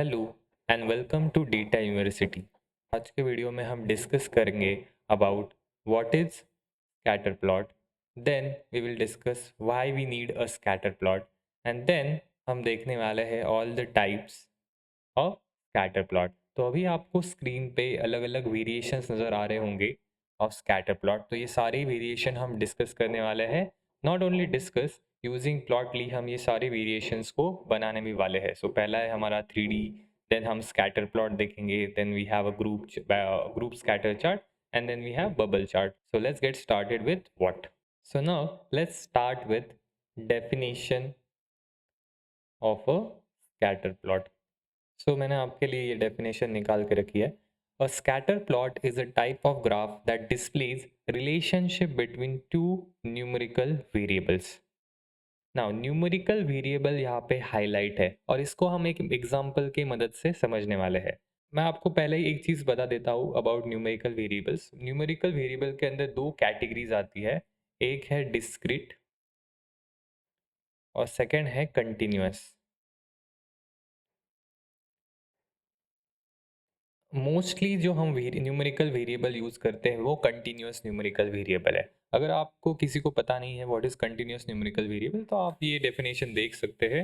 Hello and welcome to data university. आज के video में हम डिस्कस करेंगे about what is scatter plot. Then we will discuss why we need a scatter plot and देन हम देखने वाले हैं all the types of scatter plot. तो अभी आपको स्क्रीन पे अलग अलग वेरिएशंस नज़र आ रहे होंगे ऑफ स्कैटर प्लॉट। तो ये सारे वेरिएशन हम डिस्कस करने वाले हैं। Not only discuss, using Plotly हम ये सारे वेरिएशंस को बनाने भी वाले हैं। सो पहला है हमारा 3D, देन हम स्कैटर प्लॉट देखेंगे, then we have a group scatter chart and then we have bubble chart. So let's get started with what. So now let's start with definition of a scatter plot. So मैंने आपके लिए ये definition निकाल के रखी है। A scatter plot is a type of graph that displays relationship between two numerical variables. Now numerical variable यहाँ पे हाईलाइट है और इसको हम एक एग्जांपल की मदद से समझने वाले हैं। मैं आपको पहले ही एक चीज़ बता देता हूँ about numerical variables. Numerical variable के अंदर दो कैटेगरीज आती है, एक है डिस्क्रीट और सेकंड है कंटिन्यूअस। मोस्टली जो हम न्यूमेरिकल वेरिएबल यूज़ करते हैं वो कंटिन्यूअस न्यूमेरिकल वेरिएबल है। अगर आपको किसी को पता नहीं है what is continuous numerical variable तो आप ये डेफिनेशन देख सकते हैं।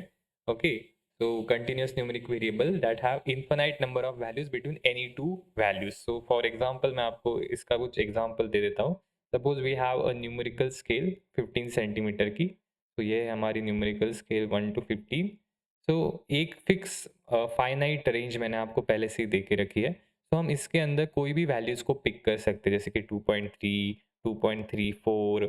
ओके, तो continuous numeric variable that have infinite number of values between any two values. So for example मैं आपको इसका कुछ एग्जांपल दे देता हूँ। Suppose we have a numerical scale 15 centimetre की। तो ये है हमारी न्यूमेरिकल स्केल 1 to 15। सो एक फिक्स फाइनाइट रेंज मैंने आपको पहले से ही दे के रखी है। तो हम इसके अंदर कोई भी वैल्यूज़ को पिक कर सकते हैं, जैसे कि 2.3, 2.34,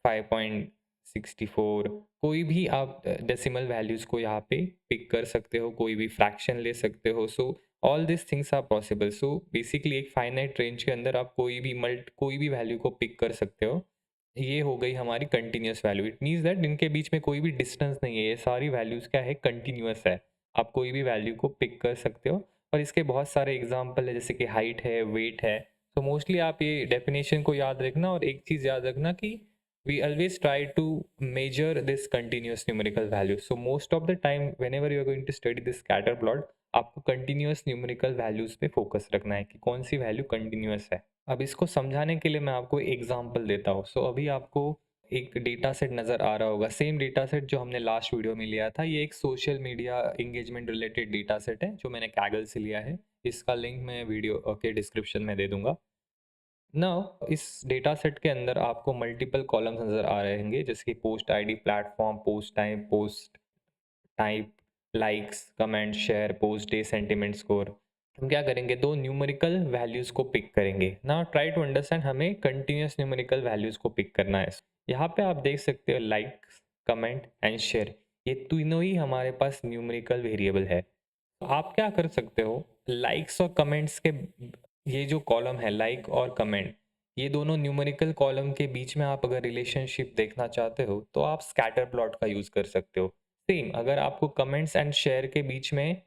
5.64। कोई भी आप डेसिमल वैल्यूज़ को यहाँ पे पिक कर सकते हो, कोई भी फ्रैक्शन ले सकते हो। So all this things are possible. So basically एक फाइनाइट रेंज के अंदर आप कोई भी वैल्यू को पिक कर सकते हो। ये हो गई हमारी continuous value. It means that इनके बीच में कोई भी डिस्टेंस नहीं है, ये सारी वैल्यूज़ क्या है, कंटिन्यूअस है। आप कोई भी वैल्यू को पिक कर सकते हो और इसके बहुत सारे एग्जांपल है, जैसे कि हाइट है, वेट है। तो मोस्टली आप ये डेफिनेशन को याद रखना और एक चीज़ याद रखना कि we always try to measure this continuous numerical value. So most of the time whenever you are going to study this scatter plot, आपको continuous numerical values पे फोकस रखना है कि कौन सी वैल्यू कंटिन्यूअस है। अब इसको समझाने के लिए मैं आपको एग्जांपल देता हूँ। सो अभी आपको एक डेटा सेट नज़र आ रहा होगा, सेम डेटा सेट जो हमने लास्ट वीडियो में लिया था। ये एक social media engagement related data set है जो मैंने कैगल से लिया है। इसका लिंक मैं वीडियो के डिस्क्रिप्शन में दे दूंगा। नाउ इस डेटा सेट के अंदर आपको मल्टीपल कॉलम्स नज़र आ रहे होंगे, जैसे कि post ID, platform, post type, likes, comment, share, post day, sentiment score. हम क्या करेंगे, दो न्यूमेरिकल वैल्यूज़ को पिक करेंगे। नाउ ट्राई टू अंडरस्टैंड, हमें कंटिन्यूअस न्यूमेरिकल वैल्यूज़ को पिक करना है। यहाँ पे आप देख सकते हो लाइक्स, कमेंट एंड शेयर, ये तीनों ही हमारे पास न्यूमेरिकल वेरिएबल है। आप क्या कर सकते हो, लाइक्स और कमेंट्स के ये जो कॉलम है लाइक और कमेंट, ये दोनों न्यूमेरिकल कॉलम के बीच में आप अगर रिलेशनशिप देखना चाहते हो तो आप स्कैटर प्लॉट का यूज़ कर सकते हो। सेम अगर आपको कमेंट्स एंड शेयर के बीच में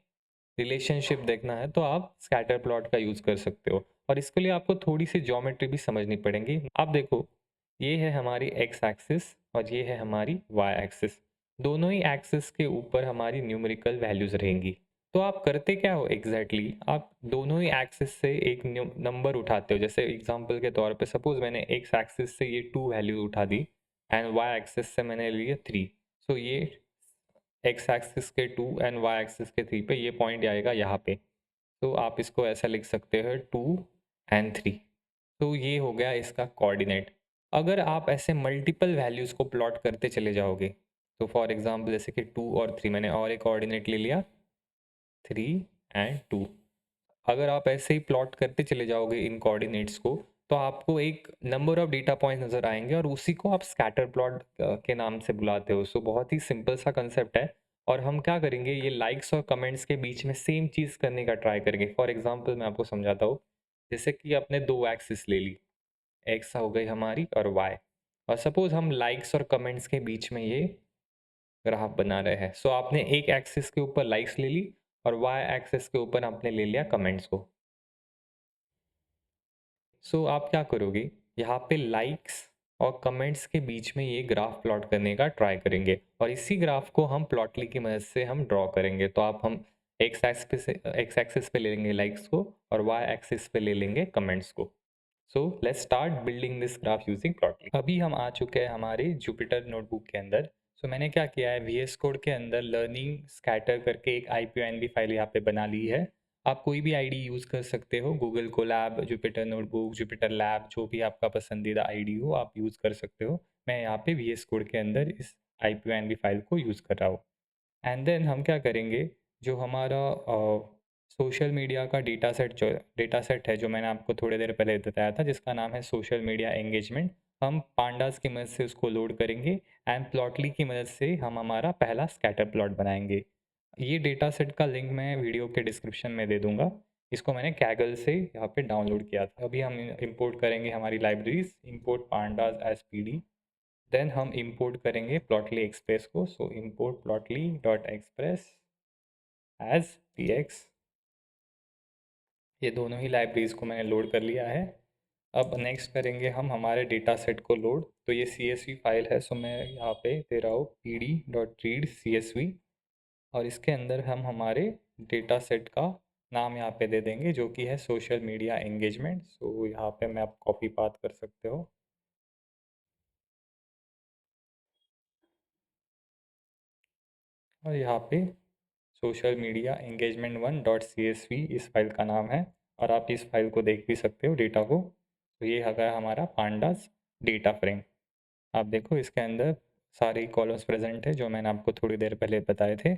रिलेशनशिप देखना है तो आप स्कैटर प्लॉट का यूज़ कर सकते हो। और इसके लिए आपको थोड़ी सी ज्योमेट्री भी समझनी पड़ेगी। आप देखो, ये है हमारी एक्स एक्सिस और ये है हमारी वाई एक्सिस। दोनों ही एक्सिस के ऊपर हमारी न्यूमेरिकल वैल्यूज़ रहेंगी। तो आप करते क्या हो एग्जैक्टली, आप दोनों ही एक्सिस से एक नंबर उठाते हो। जैसे एग्जांपल के तौर पे सपोज मैंने एक्स एक्सिस से ये 2 वैल्यू उठा दी एंड वाई एक्सिस से मैंने लिए 3। सो ये एक्स एक्सिस के 2 एंड वाई एक्सिस के 3 पे ये पॉइंट आएगा यहाँ पे। तो आप इसको ऐसा लिख सकते हो 2 एंड 3। तो ये हो गया इसका कोऑर्डिनेट। अगर आप ऐसे मल्टीपल वैल्यूज़ को प्लॉट करते चले जाओगे, तो फॉर एग्जांपल जैसे कि 2 और 3, मैंने और एक कोऑर्डिनेट ले लिया 3 एंड 2। अगर आप ऐसे ही प्लॉट करते चले जाओगे इन कोऑर्डिनेट्स को, तो आपको एक नंबर ऑफ डेटा पॉइंट्स नज़र आएंगे और उसी को आप स्कैटर प्लॉट के नाम से बुलाते हो। सो बहुत ही सिंपल सा कंसेप्ट है। और हम क्या करेंगे, ये लाइक्स और कमेंट्स के बीच में सेम चीज़ करने का ट्राई करेंगे। फॉर एग्जांपल मैं आपको समझाता हूँ। जैसे कि आपने दो एक्सिस ले ली, एक्स हो गई हमारी और वाई, और सपोज हम लाइक्स और कमेंट्स के बीच में ये ग्राफ बना रहे हैं। सो आपने एक एक्सिस के ऊपर लाइक्स ले ली और वाई एक्सिस के ऊपर आपने ले लिया कमेंट्स को। सो आप क्या करोगे, यहाँ पे लाइक्स और कमेंट्स के बीच में ये ग्राफ प्लॉट करने का ट्राई करेंगे और इसी ग्राफ को हम प्लॉटली की मदद से हम ड्रॉ करेंगे। तो आप हम एक्स एक्सिस पे ले लेंगे लाइक्स को और वाई एक्सिस पे ले लेंगे कमेंट्स को। So let's start building this graph using Plotly. अभी हम आ चुके हैं हमारे जुपिटर नोटबुक के अंदर। सो मैंने क्या किया है, VS कोड के अंदर लर्निंग स्कैटर करके एक IPNB फाइल यहाँ पे बना ली है। आप कोई भी आईडी यूज़ कर सकते हो, Google Colab, Jupyter notebook, Jupiter lab, जो भी आपका पसंदीदा आईडी हो आप यूज़ कर सकते हो। मैं यहाँ पे VS कोड के अंदर इस IPNB फाइल को यूज़ कर रहा हूँ। एंड देन हम क्या करेंगे, जो हमारा सोशल मीडिया का डेटा सेट है, जो मैंने आपको थोड़ी देर पहले बताया था, जिसका नाम है सोशल मीडिया एंगेजमेंट, हम पांडास की मदद से उसको लोड करेंगे एंड प्लॉटली की मदद से हम हमारा पहला स्कैटर प्लॉट बनाएंगे। ये डेटा सेट का लिंक मैं वीडियो के डिस्क्रिप्शन में दे दूंगा। इसको मैंने कैगल से यहाँ पे डाउनलोड किया था। अभी हम इंपोर्ट करेंगे हमारी libraries, import pandas as PD. Then हम इंपोर्ट करेंगे प्लॉटली एक्सप्रेस को। So import Plotly dot Express as px। ये दोनों ही लाइब्रेरीज को मैंने लोड कर लिया है। अब नेक्स्ट करेंगे हम हमारे डेटा सेट को लोड। तो ये CSV फाइल है, सो मैं यहाँ पे दे रहा हूँ pd.read.csv और इसके अंदर हम हमारे डेटा सेट का नाम यहाँ पे दे देंगे, जो कि है सोशल मीडिया एंगेजमेंट। सो यहाँ पे मैं आप कॉपी पाथ कर सकते हो और यहाँ पे सोशल मीडिया एंगेजमेंट 1.csv इस फाइल का नाम है और आप इस फाइल को देख भी सकते हो डेटा को। तो ये है हमारा पांडास डेटा फ्रेम। आप देखो इसके अंदर सारे कॉलम्स प्रेजेंट है जो मैंने आपको थोड़ी देर पहले बताए थे।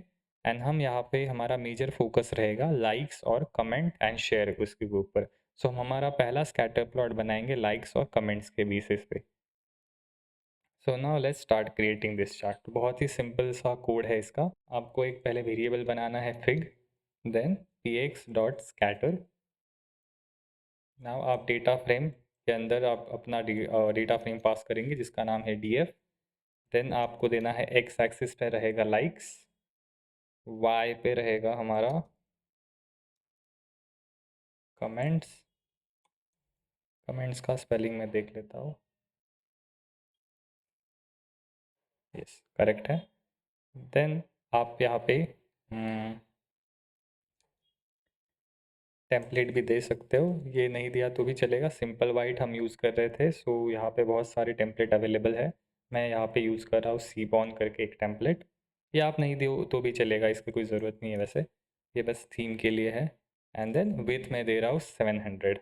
एंड हम यहाँ पे हमारा मेजर फोकस रहेगा लाइक्स और कमेंट एंड शेयर उसके ऊपर। सो हम हमारा पहला स्कैटर प्लॉट बनाएंगे लाइक्स और कमेंट्स के बेसिस पे। सो now let's start creating this chart. बहुत ही सिंपल सा कोड है इसका। आपको एक पहले वेरिएबल बनाना है fig, then px dot scatter. Now आप डेटा फ्रेम के अंदर आप अपना डेटा फ्रेम पास करेंगे जिसका नाम है df। देन आपको देना है x एक्सिस पे रहेगा लाइक्स, y पे रहेगा हमारा कमेंट्स। कमेंट्स का स्पेलिंग मैं देख लेता हूँ, यस करेक्ट है। देन आप यहाँ पे टेम्पलेट भी दे सकते हो, ये नहीं दिया तो भी चलेगा। सिंपल वाइट हम यूज़ कर रहे थे, सो यहाँ पे बहुत सारे टेम्पलेट अवेलेबल है। मैं यहाँ पे यूज़ कर रहा हूँ सीबॉन करके एक टेम्पलेट। ये आप नहीं दो तो भी चलेगा, इसकी कोई ज़रूरत नहीं है वैसे, ये बस थीम के लिए है। एंड देन विथ मैं दे रहा हूँ 700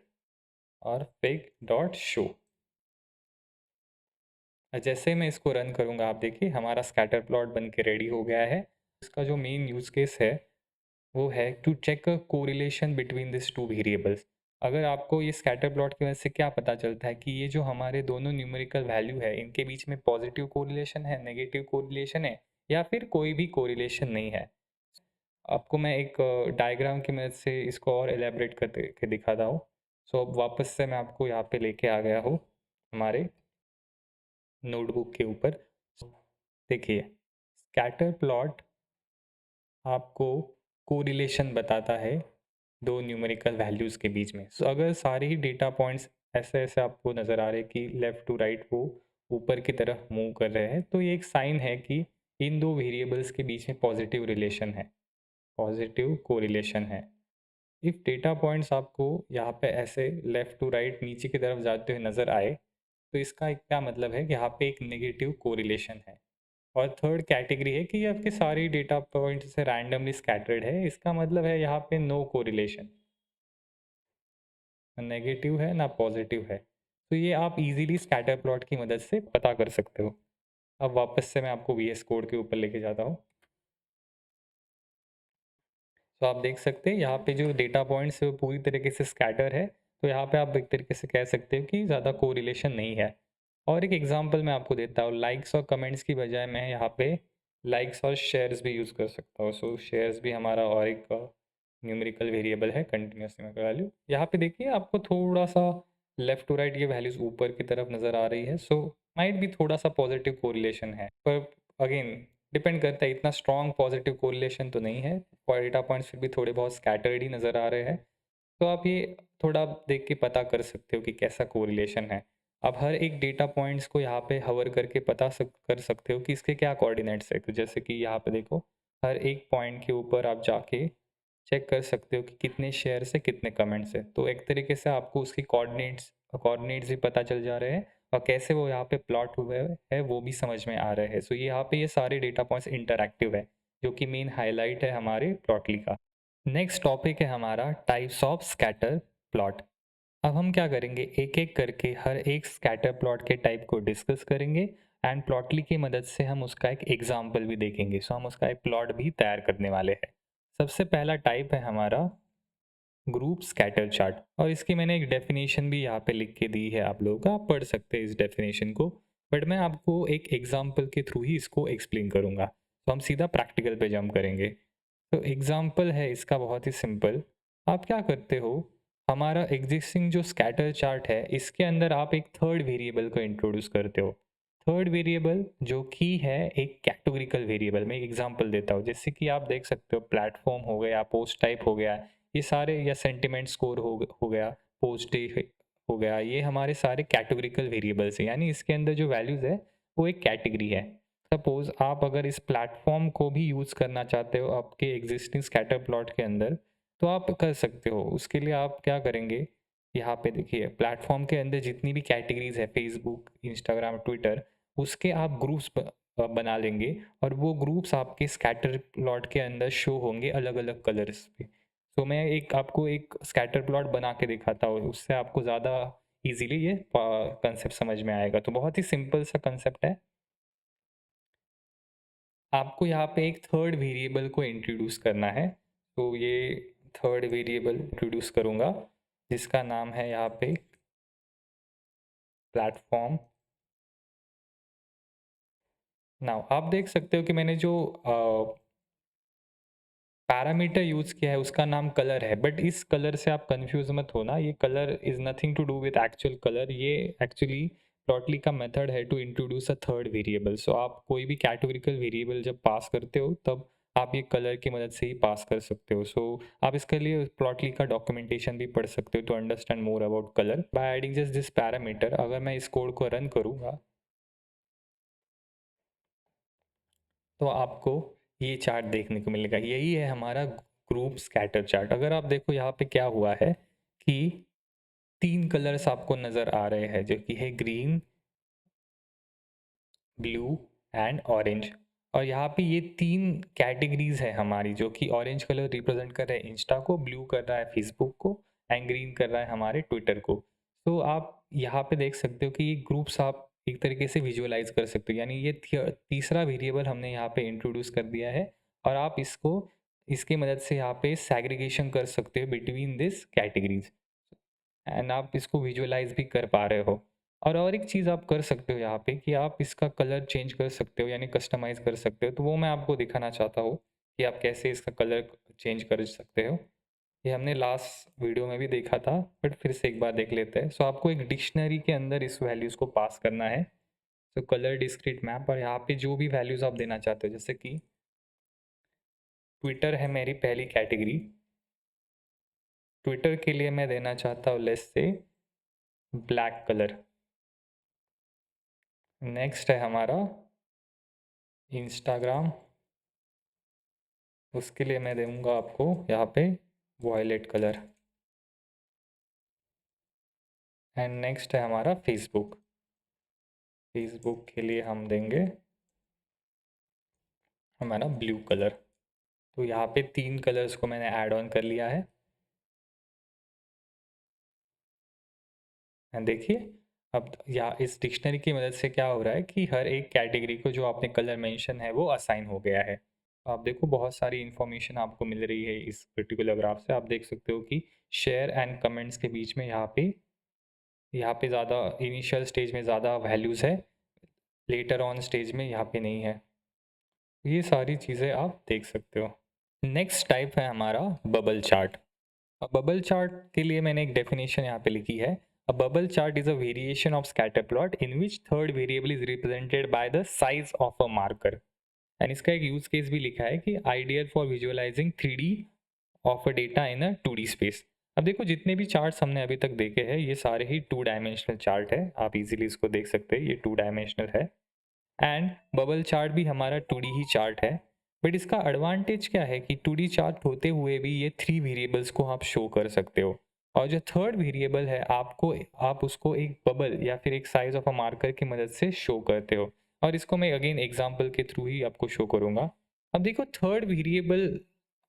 और फिग डॉट शो। जैसे मैं इसको रन करूँगा आप देखिए हमारा स्कैटर प्लॉट बन के रेडी हो गया है। इसका जो मेन यूज़ केस है वो है to check a correlation between this two variables. अगर आपको ये स्कैटर प्लॉट की वजह से क्या पता चलता है कि ये जो हमारे दोनों न्यूमेरिकल वैल्यू है इनके बीच में पॉजिटिव कोरिलेशन है, नेगेटिव कोरिलेशन है, या फिर कोई भी कोरिलेशन नहीं है। आपको मैं एक डायग्राम की मदद से इसको और एलेबरेट करके दिखाता हूँ। सो अब वापस से मैं आपको यहाँ पे लेके आ गया हूँ हमारे नोटबुक के ऊपर। देखिए स्कैटर प्लॉट आपको कोरिलेशन बताता है दो न्यूमेरिकल वैल्यूज़ के बीच में। सो अगर सारे ही डेटा पॉइंट्स ऐसे ऐसे आपको नज़र आ रहे हैं कि लेफ़्ट टू राइट वो ऊपर की तरफ मूव कर रहे हैं, तो ये एक साइन है कि इन दो वेरिएबल्स के बीच में पॉजिटिव रिलेशन है, पॉजिटिव कोरिलेशन है। इफ़ डेटा पॉइंट्स आपको यहाँ पे ऐसे लेफ़्ट टू राइट नीचे की तरफ जाते हुए नज़र आए, तो इसका एक क्या मतलब है कि यहाँ पे एक नेगेटिव कोरिलेशन है। और थर्ड कैटेगरी है कि ये आपके सारे डेटा पॉइंट से रैंडमली स्कैटर्ड है, इसका मतलब है यहाँ पे नो कोरिलेशन, ना नेगेटिव है ना पॉजिटिव है। तो ये आप इजीली स्कैटर प्लॉट की मदद से पता कर सकते हो। अब वापस से मैं आपको VS कोड के ऊपर लेके जाता हूँ। तो आप देख सकते हैं यहाँ पे जो डेटा पॉइंट्स है वो पूरी तरीके से स्कैटर है। तो यहाँ पे आप एक तरीके से कह सकते हो कि ज़्यादा कोरिलेशन नहीं है। और एक एग्जांपल मैं आपको देता हूँ, लाइक्स और कमेंट्स की बजाय मैं यहाँ पे लाइक्स और शेयर्स भी यूज़ कर सकता हूँ। सो शेयर्स भी हमारा और एक न्यूमेरिकल वेरिएबल है, कंटिन्यूस न्यूमेरिकल वैल्यू। यहाँ पे देखिए आपको थोड़ा सा लेफ्ट टू राइट ये वैल्यूज़ ऊपर की तरफ नज़र आ रही है। सो माइट भी थोड़ा सा पॉजिटिव कोरिलेशन है, पर अगेन डिपेंड करता है, इतना स्ट्रॉन्ग पॉजिटिव कोरिलेशन तो नहीं है। और डेटा पॉइंट्स फिर भी थोड़े बहुत स्कैटर्ड ही नज़र आ रहे हैं। तो आप ये थोड़ा देख के पता कर सकते हो कि कैसा कोरिलेशन है। आप हर एक डेटा पॉइंट्स को यहाँ पे हवर करके कर सकते हो कि इसके क्या कोऑर्डिनेट्स है। तो जैसे कि यहाँ पे देखो हर एक पॉइंट के ऊपर आप जाके चेक कर सकते हो कि कितने शेयर है, कितने कमेंट्स है। तो एक तरीके से आपको उसकी कोऑर्डिनेट्स भी पता चल जा रहे हैं और कैसे वो यहाँ पे प्लॉट हुए हैं वो भी समझ में आ रहे हैं। सो यहाँ पे ये सारे डेटा पॉइंट्स इंटरैक्टिव है, जो कि मेन हाइलाइट है हमारे प्लॉटली का। नेक्स्ट टॉपिक है हमारा टाइप्स ऑफ स्कैटर प्लॉट। अब हम क्या करेंगे, एक एक करके हर एक स्कैटर प्लॉट के टाइप को डिस्कस करेंगे एंड प्लॉटली की मदद से हम उसका एक एग्जाम्पल भी देखेंगे। सो हम उसका एक प्लॉट भी तैयार करने वाले हैं। सबसे पहला टाइप है हमारा ग्रुप स्कैटर चार्ट, और इसकी मैंने एक डेफिनेशन भी यहाँ पे लिख के दी है, आप लोग आप पढ़ सकते हैं इस डेफिनेशन को, बट मैं आपको एक एग्जाम्पल के थ्रू ही इसको एक्सप्लेन करूँगा। तो हम सीधा प्रैक्टिकल पे जंप करेंगे। तो एग्जाम्पल है इसका बहुत ही सिंपल। आप क्या करते हो, हमारा एग्जिस्टिंग जो स्कैटर चार्ट है इसके अंदर आप एक थर्ड वेरिएबल को इंट्रोड्यूस करते हो। थर्ड वेरिएबल जो कि है एक कैटेगोरिकल वेरिएबल। मैं एक एग्जांपल देता हूँ, जैसे कि आप देख सकते हो प्लेटफॉर्म हो गया, पोस्ट टाइप हो गया, ये सारे, या सेंटिमेंट स्कोर हो गया, पोस्ट डे हो गया, ये हमारे सारे कैटेगोरिकल वेरिएबल्स हैं। यानी इसके अंदर जो वैल्यूज़ है वो एक कैटेगरी है। सपोज आप अगर इस प्लेटफॉर्म को भी यूज़ करना चाहते हो आपके एग्जिस्टिंग स्कैटर प्लॉट के अंदर, तो आप कर सकते हो। उसके लिए आप क्या करेंगे, यहाँ पे देखिए प्लेटफॉर्म के अंदर जितनी भी कैटेगरीज है, फेसबुक, इंस्टाग्राम, ट्विटर, उसके आप ग्रुप्स बना लेंगे और वो ग्रुप्स आपके स्कैटर प्लॉट के अंदर शो होंगे अलग अलग कलर्स पे। तो मैं एक आपको एक स्कैटर प्लॉट बना के दिखाता हूँ, उससे आपको ज़्यादा इजीली ये कंसेप्ट समझ में आएगा। तो बहुत ही सिंपल सा कंसेप्ट है। आपको यहाँ पे एक थर्ड वेरिएबल को इंट्रोड्यूस करना है। तो ये थर्ड वेरिएबल इंट्रोड्यूस करूँगा जिसका नाम है यहाँ पे प्लेटफॉर्म। नाउ आप देख सकते हो कि मैंने जो पैरामीटर यूज़ किया है उसका नाम कलर है, बट इस कलर से आप कंफ्यूज मत होना, ये colour is nothing to do with actual colour. ये एक्चुअली प्लॉटली का मेथड है to introduce a third variable. So आप कोई भी कैटेगोरिकल वेरिएबल जब पास करते हो तब आप ये कलर की मदद से ही पास कर सकते हो। सो आप इसके लिए प्लॉटली का डॉक्यूमेंटेशन भी पढ़ सकते हो to understand more about colour by adding just this parameter. अगर मैं इस कोड को रन करूँगा तो आपको ये चार्ट देखने को मिलेगा। यही है हमारा ग्रुप स्कैटर चार्ट। अगर आप देखो यहाँ पे क्या हुआ है कि 3 कलर्स आपको नज़र आ रहे हैं, जो कि है ग्रीन, ब्लू एंड ऑरेंज। और यहाँ पे ये 3 कैटेगरीज है हमारी, जो कि ऑरेंज कलर रिप्रेजेंट कर रहा है इंस्टा को, ब्लू कर रहा है फेसबुक को एंड ग्रीन कर रहा है हमारे ट्विटर को। तो आप यहाँ पे देख सकते हो कि ये ग्रुप्स आप एक तरीके से विजुअलाइज कर सकते हो। यानी ये तीसरा वेरिएबल हमने यहाँ पे इंट्रोड्यूस कर दिया है और आप इसको इसकी मदद से यहाँ पे सैग्रीगेशन कर सकते हो बिटवीन दिस कैटेगरीज एंड आप इसको विजुअलाइज भी कर पा रहे हो। और एक चीज़ आप कर सकते हो यहाँ पे कि आप इसका कलर चेंज कर सकते हो, यानी कस्टमाइज़ कर सकते हो। तो वो मैं आपको दिखाना चाहता हूँ कि आप कैसे इसका कलर चेंज कर सकते हो। ये हमने लास्ट वीडियो में भी देखा था, बट फिर से एक बार देख लेते हैं। सो आपको एक डिक्शनरी के अंदर इस वैल्यूज़ को पास करना है। तो कलर डिस्क्रीट मैप, और यहाँ पे जो भी वैल्यूज़ आप देना चाहते हो, जैसे कि ट्विटर है मेरी पहली कैटेगरी। ट्विटर के लिए मैं देना चाहता हूँ let's say black colour. Next है हमारा इंस्टाग्राम, उसके लिए मैं दूंगा आपको यहाँ पे वॉयलेट कलर। एंड नेक्स्ट है हमारा फेसबुक। फेसबुक के लिए हम देंगे हमारा ब्लू कलर। तो यहाँ पे 3 कलर्स को मैंने ऐड ऑन कर लिया है। एंड देखिए अब यहाँ इस डिक्शनरी की मदद से क्या हो रहा है कि हर एक कैटेगरी को जो आपने कलर मेंशन है वो असाइन हो गया है। आप देखो बहुत सारी इन्फॉर्मेशन आपको मिल रही है इस पर्टिकुलर ग्राफ से। आप देख सकते हो कि शेयर एंड कमेंट्स के बीच में यहाँ पे ज़्यादा इनिशियल स्टेज में ज़्यादा वैल्यूज़ है, लेटर ऑन स्टेज में यहाँ पे नहीं है। ये सारी चीज़ें आप देख सकते हो। नेक्स्ट टाइप है हमारा बबल चार्ट। अब बबल चार्ट के लिए मैंने एक डेफिनेशन यहाँ पे लिखी है। A bubble chart is a variation of scatter plot in which third variable is represented by the size of a marker. And इसका एक यूज केस भी लिखा है कि ideal for visualising 3D of a data in a 2D space. अब देखो जितने भी चार्ट्स हमने अभी तक देखे हैं ये सारे ही 2 डायमेंशनल चार्ट है। आप इजीली इसको देख सकते हैं, ये 2 डायमेंशनल है। एंड बबल चार्ट भी हमारा 2D ही चार्ट है। बट इसका एडवांटेज क्या है कि 2D चार्ट होते हुए भी ये 3 वेरिएबल्स को आप शो कर सकते हो। और जो थर्ड वेरिएबल है आप उसको एक बबल या फिर एक साइज़ ऑफ अ मार्कर की मदद से शो करते हो। और इसको मैं अगेन एग्ज़ाम्पल के थ्रू ही आपको शो करूँगा। अब देखो थर्ड वेरिएबल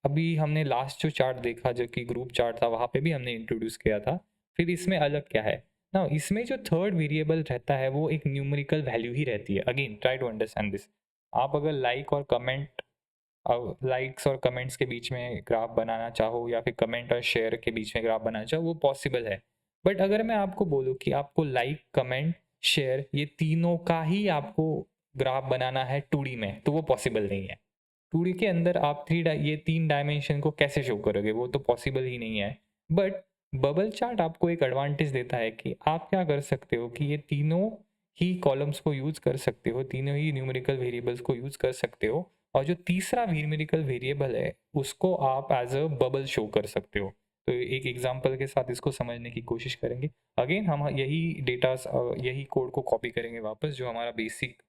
अभी हमने लास्ट जो चार्ट देखा जो कि ग्रुप चार्ट था वहाँ पे भी हमने इंट्रोड्यूस किया था। फिर इसमें अलग क्या है? नाउ इसमें जो थर्ड वेरिएबल रहता है वो एक न्यूमेरिकल वैल्यू ही रहती है। Again try to understand this. आप अगर लाइक्स और कमेंट्स के बीच में ग्राफ बनाना चाहो या फिर कमेंट और शेयर के बीच में ग्राफ बनाना चाहो वो पॉसिबल है। बट अगर मैं आपको बोलूँ कि आपको लाइक, कमेंट, शेयर ये तीनों का ही आपको ग्राफ बनाना है 2D में तो वो पॉसिबल नहीं है। 2D के अंदर आप ये 3 डायमेंशन को कैसे शो करोगे? वो तो पॉसिबल ही नहीं है। बट बबल चार्ट आपको एक एडवांटेज देता है कि आप क्या कर सकते हो कि ये तीनों ही कॉलम्स को यूज़ कर सकते हो, तीनों ही न्यूमेरिकल वेरिएबल्स को यूज़ कर सकते हो और जो तीसरा न्यूमेरिकल वेरिएबल है, उसको आप एज़ अ बबल शो कर सकते हो। तो एक एग्ज़ाम्पल के साथ इसको समझने की कोशिश करेंगे। अगेन हम यही कोड को कॉपी करेंगे वापस जो हमारा बेसिक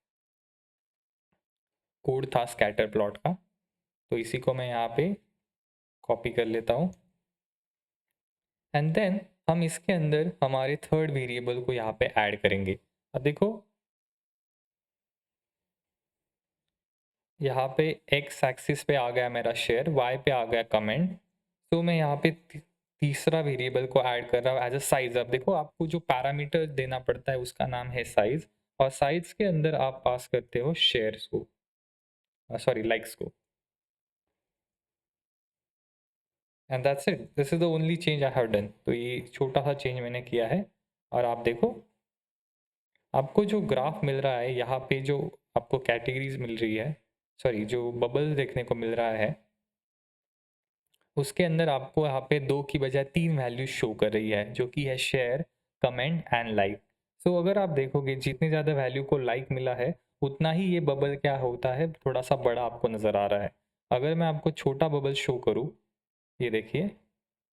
कोड था स्कैटर प्लॉट का। तो इसी को मैं यहाँ पे कॉपी कर लेता हूँ एंड देन हम इसके अंदर हमारे थर्ड वेरिएबल को यहाँ पे ऐड करेंगे। अब देखो यहाँ पे एक्स एक्सिस पे आ गया मेरा शेयर, वाई पे आ गया कमेंट। तो मैं यहाँ पे तीसरा वेरिएबल को ऐड कर रहा हूँ एज अ साइज। अब देखो आपको जो पैरामीटर देना पड़ता है उसका नाम है साइज और साइज के अंदर आप पास करते हो शेयर्स को, सॉरी लाइक्स को। And that's it, this is the only change I have done. तो ये छोटा सा चेंज मैंने किया है और आप देखो आपको जो ग्राफ मिल रहा है यहाँ पे जो आपको कैटेगरीज मिल रही है, सॉरी जो बबल देखने को मिल रहा है उसके अंदर आपको यहाँ पे 2 की बजाय 3 वैल्यूज शो कर रही है जो कि है शेयर, कमेंट एंड लाइक। सो अगर आप देखोगे जितनी ज़्यादा वैल्यू को लाइक मिला है उतना ही ये बबल क्या होता है थोड़ा सा बड़ा आपको नज़र आ रहा है। अगर मैं आपको छोटा बबल शो करूँ, ये देखिए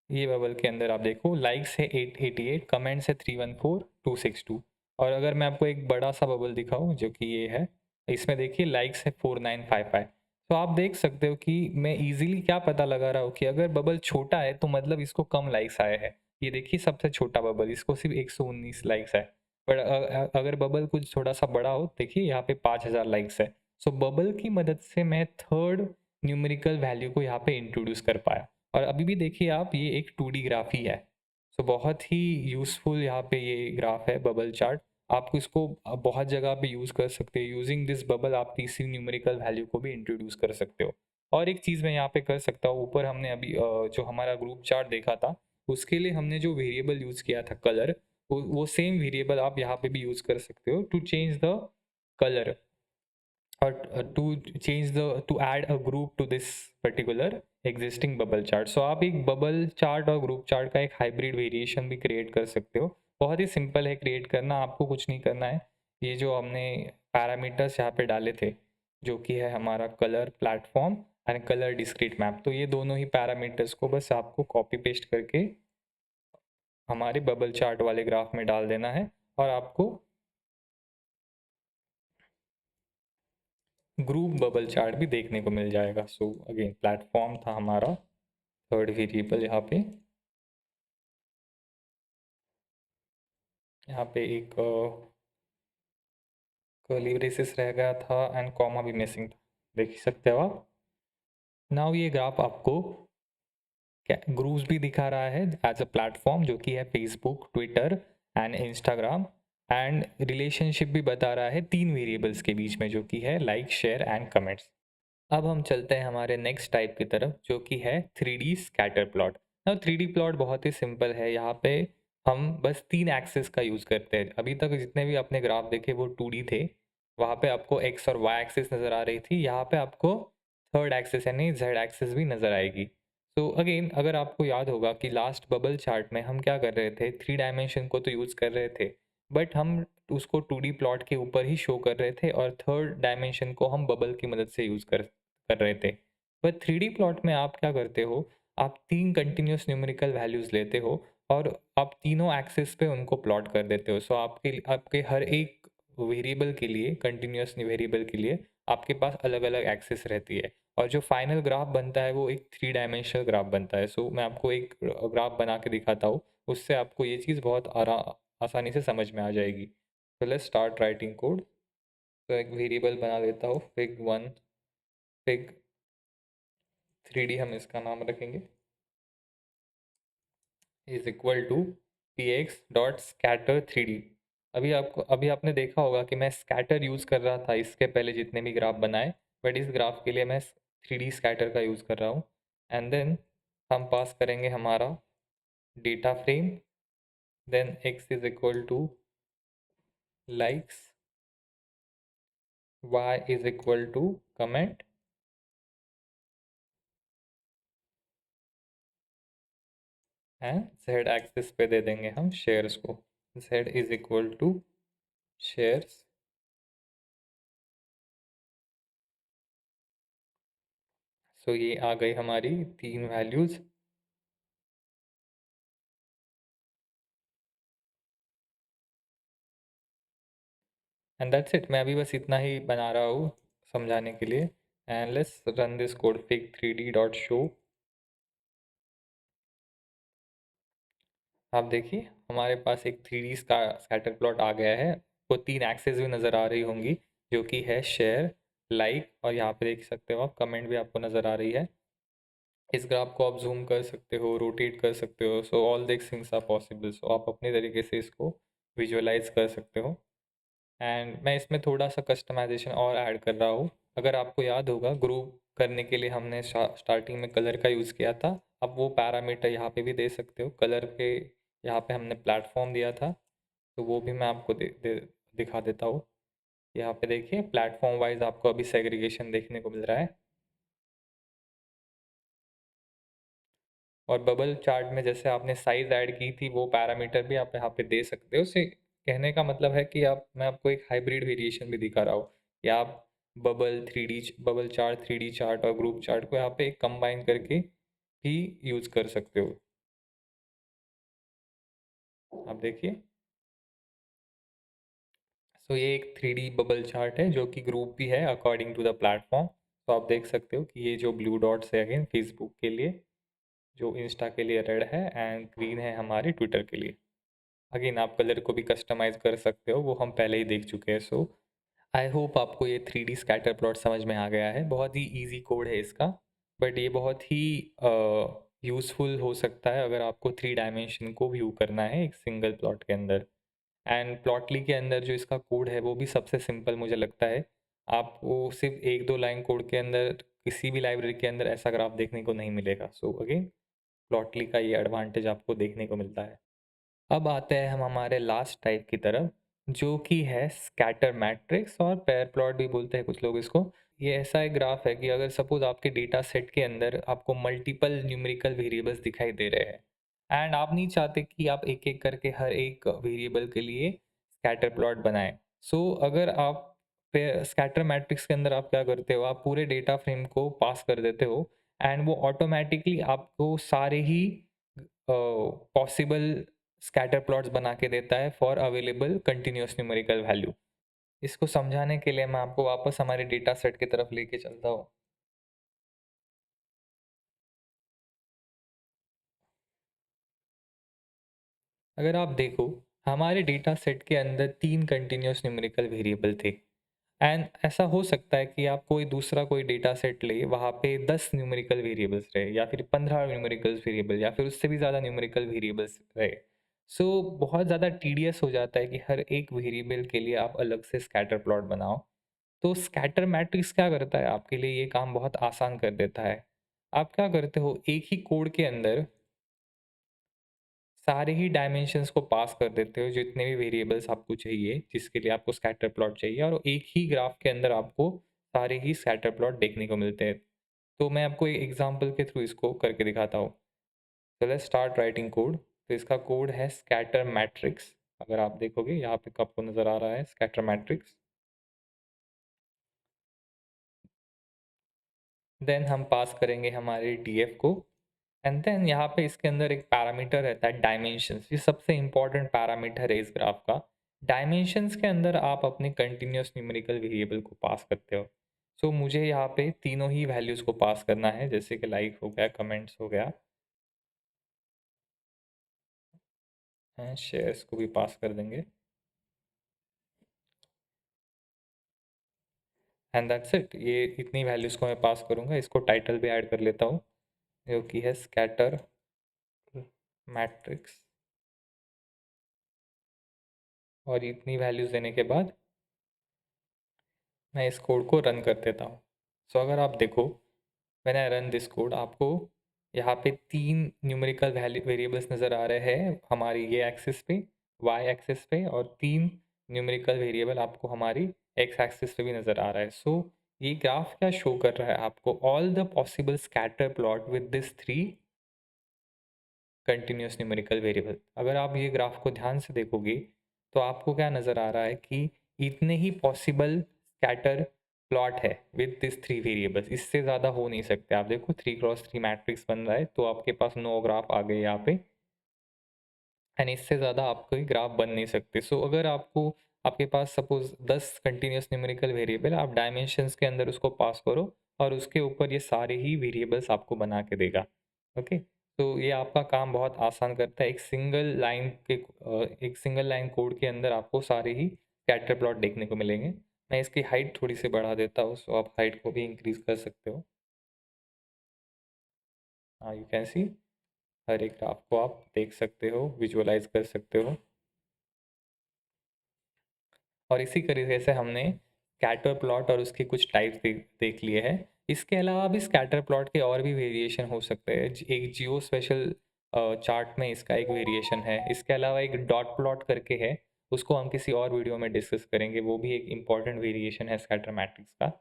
ये बबल के अंदर आप देखो लाइक्स है 888, कमेंट्स है 314 262। और अगर मैं आपको एक बड़ा सा बबल दिखाऊं जो कि ये है, इसमें देखिए लाइक्स है 4955। तो आप देख सकते हो कि मैं इजीली क्या पता लगा रहा हूँ कि अगर बबल छोटा है तो मतलब इसको कम लाइक्स आए हैं। ये देखिए सबसे छोटा बबल इसको सिर्फ 119 लाइक्स है। पर अगर बबल कुछ थोड़ा सा बड़ा हो देखिए यहाँ पे 5000 लाइक्स है। सो बबल की मदद से मैं थर्ड न्यूमेरिकल वैल्यू को यहाँ पे इंट्रोड्यूस कर पाया। और अभी भी देखिए आप ये एक 2D ग्राफ ही है। सो बहुत ही यूज़फुल यहाँ पे ये ग्राफ है बबल चार्ट। आप इसको बहुत जगह पे यूज़ कर सकते हो। यूजिंग दिस बबल आप तीसरी न्यूमेरिकल वैल्यू को भी इंट्रोड्यूस कर सकते हो। और एक चीज़ मैं यहाँ पे कर सकता हूँ, ऊपर हमने अभी जो हमारा ग्रुप चार्ट देखा था उसके लिए हमने जो वेरिएबल यूज़ किया था कलर, वो सेम वेरिएबल आप यहाँ पे भी यूज़ कर सकते हो to change the colour or to add a group to this particular existing bubble chart। so आप एक बबल चार्ट और ग्रुप चार्ट का एक हाइब्रिड वेरिएशन भी क्रिएट कर सकते हो। बहुत ही सिंपल है क्रिएट करना, आपको कुछ नहीं करना है। ये जो हमने पैरामीटर्स यहाँ पे डाले थे जो कि है हमारा colour platform and colour discrete map, तो ये दोनों ही पैरामीटर्स को बस आपको कॉपी पेस्ट करके हमारे बबल चार्ट वाले ग्राफ में डाल देना है और आपको ग्रुप बबल चार्ट भी देखने को मिल जाएगा। सो अगेन प्लेटफॉर्म था हमारा थर्ड वेरिएबल। यहाँ पे एक कर्ली ब्रेसेस रह गया था एंड कॉमा भी मिसिंग था, देख सकते हो आप। नाउ ये ग्राफ आपको ग्रुप्स भी दिखा रहा है एज अ प्लेटफॉर्म जो कि है Facebook, Twitter and Instagram. And relationship भी बता रहा है 3 वेरिएबल्स के बीच में जो कि है लाइक, शेयर एंड कमेंट्स। अब हम चलते हैं हमारे नेक्स्ट टाइप की तरफ जो कि है 3D स्कैटर प्लॉट। अब 3D प्लॉट बहुत ही सिंपल है। यहाँ पे हम बस 3 एक्सिस का यूज़ करते हैं। अभी तक जितने भी आपने ग्राफ देखे वो 2D थे। वहाँ पे आपको एक्स और वाई एक्सिस नज़र आ रही थी, यहाँ पे आपको थर्ड एक्सिस यानी जेड एक्सिस भी नज़र आएगी। तो अगेन अगर आपको याद होगा कि लास्ट बबल चार्ट में हम क्या कर रहे थे, 3 डायमेंशन को तो यूज़ कर रहे थे बट हम उसको 2D प्लॉट के ऊपर ही शो कर रहे थे और थर्ड डायमेंशन को हम बबल की मदद से यूज़ कर रहे थे। पर 3D प्लॉट में आप क्या करते हो, आप 3 कंटिन्यूअस न्यूमेरिकल वैल्यूज़ लेते हो और आप तीनों एक्सिस पे उनको प्लॉट कर देते हो। सो आपके आपके हर एक वेरिएबल के लिए, कंटिन्यूअस वेरिएबल के लिए आपके पास अलग-अलग एक्सिस रहती है और जो फाइनल ग्राफ बनता है वो एक 3 डायमेंशनल ग्राफ बनता है। सो मैं आपको एक ग्राफ बना के दिखाता हूँ, उससे आपको ये चीज़ बहुत आसानी से समझ में आ जाएगी। तो लेट्स स्टार्ट राइटिंग कोड। तो एक वेरिएबल बना लेता हूँ, fig1, fig 3D हम इसका नाम रखेंगे, is equal to px dot scatter 3D। अभी आपने देखा होगा कि मैं स्कैटर यूज़ कर रहा था इसके पहले जितने भी ग्राफ बनाए, बट इस ग्राफ के लिए मैं 3D स्कैटर का यूज़ कर रहा हूँ। एंड देन हम पास करेंगे हमारा data frame, then x is equal to likes, y is equal to comment, and z axis पे दे देंगे हम शेयर्स को, z is equal to shares. So ये आ गई हमारी 3 वैल्यूज़। And that's it. मैं अभी बस इतना ही बना रहा हूँ समझाने के लिए। And let's run this code, fig 3d dot show. आप देखिए हमारे पास एक 3D का स्कैटर प्लॉट आ गया है। वो 3 एक्सेस भी नज़र आ रही होंगी, जो कि है शेयर, लाइक, और यहाँ पे देख सकते हो आप कमेंट भी आपको नज़र आ रही है। इस ग्राफ को आप जूम कर सकते हो, रोटेट कर सकते हो। So all this things are possible. So आप अपने तरीके से इसको विजुअलाइज कर सकते हो। एंड मैं इसमें थोड़ा सा कस्टमाइजेशन और ऐड कर रहा हूँ। अगर आपको याद होगा, ग्रुप करने के लिए हमने स्टार्टिंग में कलर का यूज़ किया था। अब वो पैरामीटर यहाँ पे भी दे सकते हो। कलर पे यहाँ पे हमने प्लेटफॉर्म दिया था, तो वो भी मैं आपको दिखा देता हूँ। यहाँ पे देखिए प्लेटफॉर्म वाइज आपको अभी सेग्रीगेशन देखने को मिल रहा है। और बबल चार्ट में जैसे आपने साइज ऐड की थी, वो पैरामीटर भी आप यहाँ पे दे सकते हो। उसे कहने का मतलब है कि आप, मैं आपको एक हाइब्रिड वेरिएशन भी दिखा रहा हूँ कि आप बबल चार्ट, 3D चार्ट और ग्रुप चार्ट को यहाँ पे कंबाइन करके भी यूज कर सकते हो। आप देखिए, सो ये एक 3D बबल चार्ट है जो कि ग्रुप भी है अकॉर्डिंग टू द प्लेटफॉर्म। तो आप देख सकते हो कि ये जो ब्लू डॉट्स है अगेन फेसबुक के लिए, जो इंस्टा के लिए रेड है, एंड ग्रीन है हमारे ट्विटर के लिए। अगेन आप कलर को भी कस्टमाइज कर सकते हो, वो हम पहले ही देख चुके हैं। सो आई होप आपको ये 3D स्कैटर प्लॉट समझ में आ गया है। बहुत ही इजी कोड है इसका, बट ये बहुत ही यूज़फुल हो सकता है अगर आपको 3 डायमेंशन को व्यू करना है एक सिंगल प्लॉट के अंदर। एंड प्लॉटली के अंदर जो इसका कोड है वो भी सबसे सिंपल मुझे लगता है। आपको सिर्फ एक दो लाइन कोड के अंदर किसी भी लाइब्रेरी के अंदर ऐसा ग्राफ देखने को नहीं मिलेगा। सो अगेन प्लॉटली का ये एडवांटेज आपको देखने को मिलता है। अब आते हैं हम हमारे लास्ट टाइप की तरफ, जो कि है स्कैटर मैट्रिक्स, और पेयर प्लॉट भी बोलते हैं कुछ लोग इसको। ये ऐसा एक ग्राफ है कि अगर सपोज आपके डेटा सेट के अंदर आपको मल्टीपल न्यूमेरिकल वेरिएबल्स दिखाई दे रहे हैं, एंड आप नहीं चाहते कि आप एक एक करके हर एक वेरिएबल के लिए स्कैटर प्लॉट बनाएं। सो अगर आप स्कैटर मैट्रिक्स के अंदर आप क्या करते हो, आप पूरे डेटा फ्रेम को पास कर देते हो, एंड वो ऑटोमेटिकली आपको सारे ही पॉसिबल स्कैटर प्लॉट्स बना के देता है for available continuous numerical value. इसको समझाने के लिए मैं आपको वापस हमारे डेटा सेट की तरफ लेके चलता हूँ। अगर आप देखो, हमारे डेटा सेट के अंदर 3 कंटिन्यूस न्यूमेरिकल वेरिएबल थे, एंड ऐसा हो सकता है कि आप कोई डेटा सेट ले, वहाँ पे 10 न्यूमेरिकल वेरिएबल्स रहे, या फिर 15 न्यूमेरिकल वेरिएबल, या फिर उससे भी ज़्यादा न्यूमेरिकल वेरिएबल्स रहे। सो बहुत ज़्यादा टीडियस हो जाता है कि हर एक वेरिएबल के लिए आप अलग से स्कैटर प्लॉट बनाओ। तो स्कैटर मैट्रिक्स क्या करता है, आपके लिए ये काम बहुत आसान कर देता है। आप क्या करते हो, एक ही कोड के अंदर सारे ही डायमेंशंस को पास कर देते हो, जितने भी वेरिएबल्स आपको चाहिए, जिसके लिए आपको स्कैटर प्लॉट चाहिए, और एक ही ग्राफ के अंदर आपको सारे ही स्कैटर प्लॉट देखने को मिलते हैं। तो मैं आपको एक एग्जांपल के थ्रू इसको करके दिखाता हूँ। तो लेट्स स्टार्ट राइटिंग कोड। तो इसका कोड है स्कैटर मैट्रिक्स। अगर आप देखोगे यहाँ पे आपको नज़र आ रहा है स्कैटर मैट्रिक्स। देन हम पास करेंगे हमारे डीएफ को, एंड देन यहाँ पे इसके अंदर एक पैरामीटर रहता है डायमेंशंस। ये सबसे इंपॉर्टेंट पैरामीटर है इस ग्राफ का। डायमेंशंस के अंदर आप अपने कंटिन्यूस न्यूमेरिकल वेरिएबल को पास करते हो। सो मुझे यहाँ पे तीनों ही वैल्यूज़ को पास करना है, जैसे कि लाइक हो गया, कमेंट्स हो गया, शेयर्स को भी पास कर देंगे, एंड दैट्स इट। ये इतनी वैल्यूज़ को मैं पास करूँगा। इसको टाइटल भी ऐड कर लेता हूँ, जो कि है स्कैटर मैट्रिक्स। और इतनी वैल्यूज़ देने के बाद मैं इस कोड को रन कर देता हूँ। सो अगर आप देखो, when I run this code, आपको यहाँ पे 3 न्यूमेरिकल वेरिएबल्स नज़र आ रहे हैं हमारी ये एक्सिस पे, वाई एक्सिस पे, और 3 न्यूमेरिकल वेरिएबल आपको हमारी एक्स एक्सिस पे भी नज़र आ रहा है। सो ये ग्राफ क्या शो कर रहा है आपको? All the possible scatter plot with this 3 continuous numerical variable. अगर आप ये ग्राफ को ध्यान से देखोगे तो आपको क्या नज़र आ रहा है कि इतने ही पॉसिबल स्कैटर प्लॉट है विद दिस 3 वेरिएबल्स, इससे ज़्यादा हो नहीं सकते। आप देखो 3x3 मैट्रिक्स बन रहा है, तो आपके पास 9 ग्राफ आ गए यहाँ पे, एंड इससे ज़्यादा आपको ग्राफ बन नहीं सकते। सो अगर आपको, आपके पास सपोज 10 कंटिन्यूस न्यूमेरिकल वेरिएबल, आप डायमेंशंस के अंदर उसको पास करो और उसके ऊपर ये सारे ही वेरिएबल्स आपको बना के देगा। ओके, तो ये आपका काम बहुत आसान करता है। एक सिंगल लाइन कोड के अंदर आपको सारे ही स्कैटर प्लॉट देखने को मिलेंगे। मैं इसकी हाइट थोड़ी सी बढ़ा देता हूँ, सो आप हाइट को भी इंक्रीज कर सकते हो। हाँ, यू कैन सी, हर एक ग्राफ को आप देख सकते हो, विजुअलाइज कर सकते हो। और इसी तरीके से हमने स्कैटर प्लॉट और उसके कुछ टाइप्स देख लिए हैं। इसके अलावा भी स्कैटर प्लॉट के और भी वेरिएशन हो सकते हैं। एक जियो स्पेशल चार्ट में इसका एक वेरिएशन है। इसके अलावा एक डॉट प्लॉट करके है, उसको हम किसी और वीडियो में डिस्कस करेंगे। वो भी एक इम्पॉर्टेंट वेरिएशन है स्कैटर मैट्रिक्स का।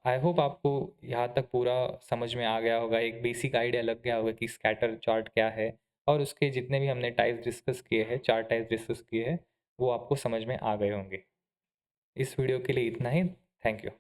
आई होप आपको यहाँ तक पूरा समझ में आ गया होगा, एक बेसिक आइडिया लग गया होगा कि स्कैटर चार्ट क्या है, और उसके जितने भी हमने टाइप्स डिस्कस किए हैं, चार टाइप्स डिस्कस किए हैं, वो आपको समझ में आ गए होंगे। इस वीडियो के लिए इतना ही। Thank you.